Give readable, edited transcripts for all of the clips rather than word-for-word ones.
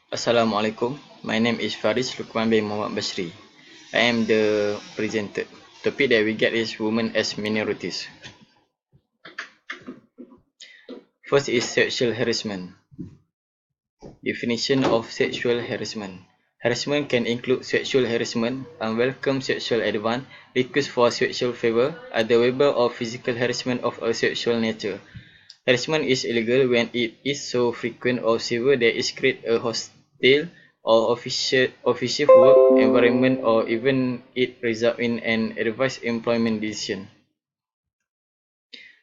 Assalamualaikum. My name is Faris Lukman bin Muhammad Basri. I am the presenter. Topic that we get is women as minorities. First is sexual harassment. Definition of sexual harassment. Harassment can include sexual harassment, unwelcome sexual advance, request for sexual favor, other verbal or physical harassment of a sexual nature. Harassment is illegal when it is so frequent or severe that it creates a hostile or offensive work environment or even it results in an adverse employment decision.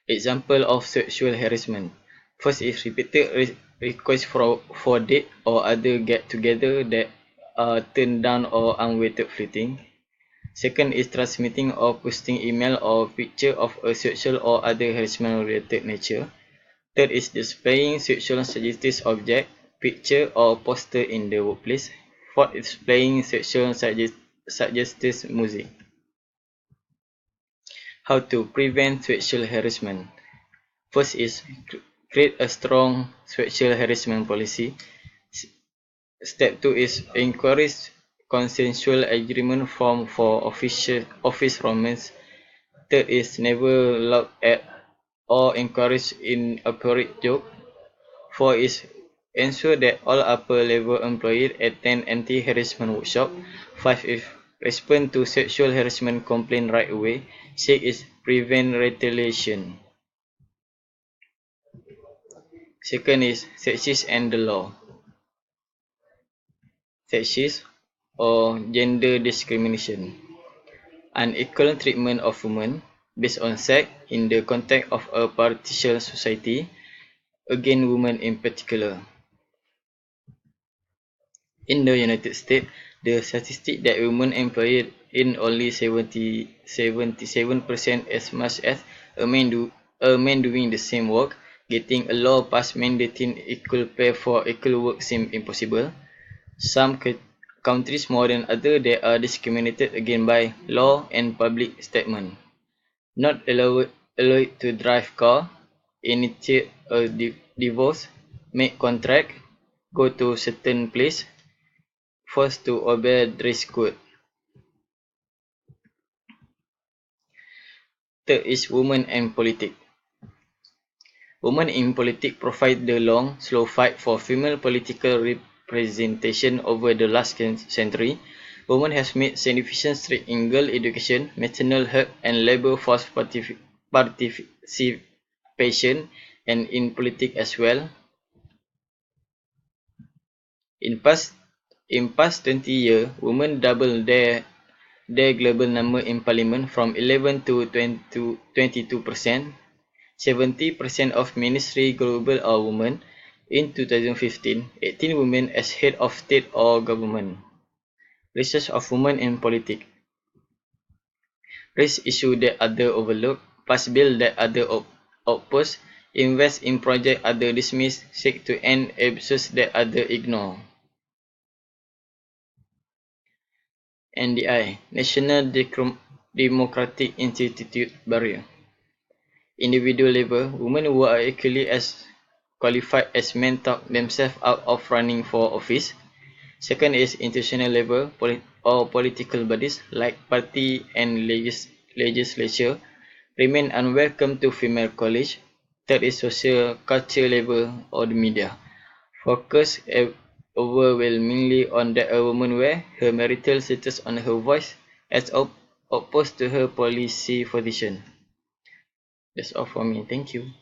Example of sexual harassment. First is repeated requests for date or other get-together that are turned down or unweighted flirting. Second is transmitting or posting email or picture of a sexual or other harassment-related nature. Third is displaying sexual suggestive object, picture or poster in the workplace. Fourth is playing sexual suggestive music. How to prevent sexual harassment. First is create a strong sexual harassment policy. Step 2 is encourage consensual agreement form for office romance. Third is never laugh at or encourage inappropriate joke. 4 is ensure that all upper level employees attend anti-harassment workshop. 5 is respond to sexual harassment complaint right away. 6 is prevent retaliation. Second is sexist and the law. Sexist or gender discrimination. Unequal treatment of women based on sex in the context of a partial society against women in particular. In the United States, the statistic that women employed in only 77% as much as a man doing the same work. Getting a law passed mandating equal pay for equal work seems impossible. Some countries more than others that are discriminated against by law and public statement. Not allowed to drive car, initiate a divorce, make contract, go to certain place, forced to obey dress code. Third is women and politics. Women in politics provide the long, slow fight for female political representation over the last century. Women have made significant strides in girl education, maternal health, and labor force participation, and in politics as well. In past 20 years, women doubled their global number in parliament from 11 to 22%. 70% of ministry global are women. In 2015, 18 women as head of state or government. Research of women in politics. Raise issues that other overlook, pass bill that other oppose, invest in project other dismiss, seek to end abuses that other ignore. NDI, National Democratic Institute Barrier. Individual level, women who are equally as qualified as men talk themselves out of running for office. Second is institutional level or political bodies like party and legislature remain unwelcome to female college. Third is social culture level or the media. Focus overwhelmingly on that a woman wear her marital status on her voice as opposed to her policy position. That's all for me. Thank you.